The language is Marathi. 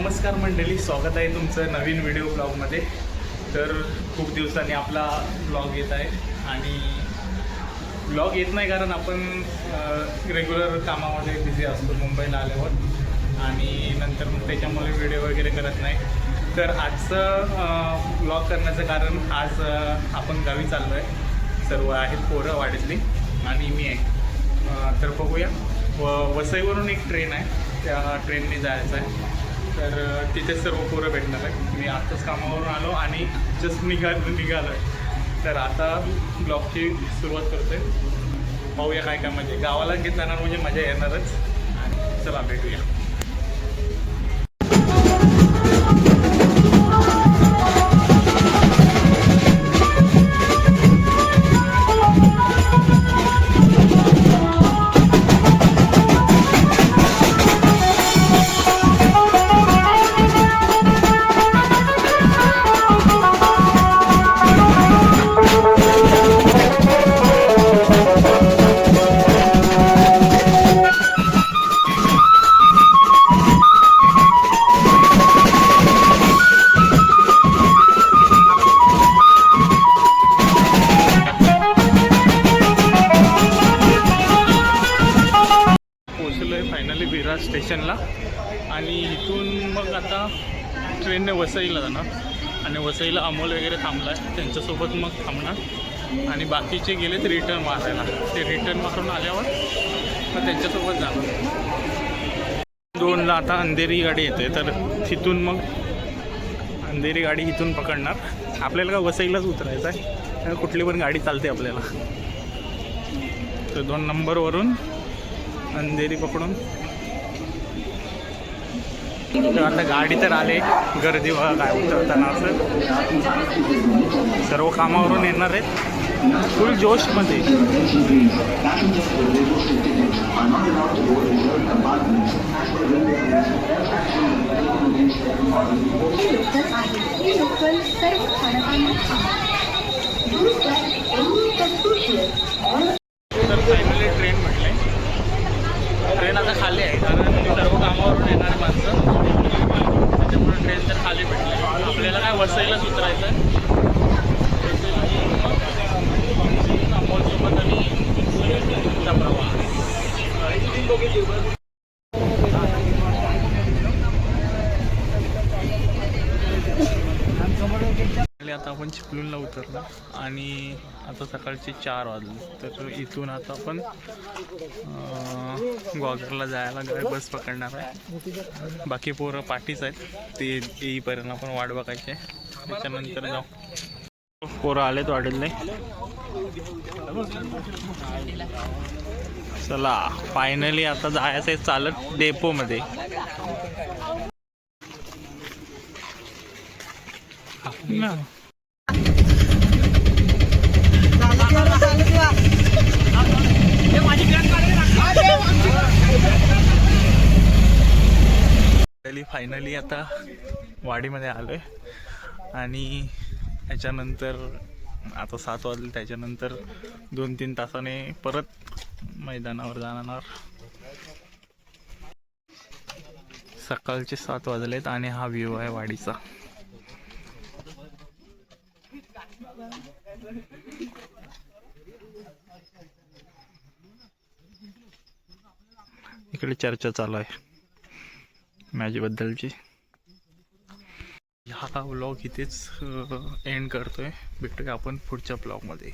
नमस्कार मंडळी, स्वागत आहे तुमचं नवीन व्हिडिओ ब्लॉगमध्ये. तर खूप दिवसांनी आपला ब्लॉग येत आहे आणि ब्लॉग येत नाही कारण आपण रेग्युलर कामामध्ये बिझी असतो मुंबईला आल्यावर आणि नंतर मग त्याच्यामुळे व्हिडिओ वगैरे करत नाही. तर आजचं ब्लॉग करण्याचं कारण आज आपण गावी चाललो आहे. सर्व आहेत पोरं वाडीतली आणि मी आहे. तर बघूया, वसईवरून एक ट्रेन आहे, त्या ट्रेनने जायचं आहे. तर तिथे सर्व पोरं भेटणार आहे. मी आत्ताच कामावरून आलो आणि जस्ट निघालो आहे. तर आता ब्लॉगची सुरुवात करतो आहे. पाहूया काय काय म्हणजे गावाला घेत जाणार म्हणजे मजा येणारच. आणि चला भेटूया. फायनली विरार स्टेशनला आणि इथून मग आता ट्रेनने वसईला जाणार आणि वसईला अमोल वगैरे थांबला आहे, त्यांच्यासोबत मग थांबणार आणि बाकीचे गेलेत रिटर्न मारायला. ते रिटर्न मारून आल्यावर मग त्यांच्यासोबत जाणार. 2ला आता अंधेरी गाडी येते, तर तिथून मग अंधेरी गाडी इथून पकडणार. आपल्याला का वसईलाच उतरायचं आहे, कुठली पण गाडी चालते आपल्याला. तर 2 नंबरवरून अंधेरी पकडून तर आता गाडी तर आले. गर्दी बघा काय उतरताना. असं सर्व कामावरून येणार आहेत फुल जोशमध्ये. तर फायनली ट्रेन म्हटले, ट्रेन आता खाली आहे कारण सर्व कामावरून येणारे माणसं, त्याच्यामुळे ट्रेन तर खाली भेटले. आपल्याला काय वसईलाच उतरायचं आहे. अमोलसोबत आणि प्रवास. आता आपण चिपळूणला उतरलो आणि आता सकाळचे 4 वाजले. तर इथून आता आपण ग्वागरला जायला बस पकडणार आहे. बाकी पोरं पाठीच आहेत, ते येईपर्यंत आपण वाट बघायची आहे. त्याच्यानंतर जाऊ. पोरं आलेत वाढले. चला फायनली आता जायचं आहे चालत डेपोमध्ये. ना फायनली आता वाडीमध्ये आलोय आणि त्याच्यानंतर आता 7 वाजले. त्याच्यानंतर 2-3 तासाने परत मैदानावर जाणार. सकाळचे 7 वाजलेत आणि हा व्ह्यू आहे वाडीचा. इकडे चर्चा चालू आहे मॅच बद्दलची. हा व्लॉग इथेच एंड करतोय. भेटूया आपण पुढच्या ब्लॉगमध्ये.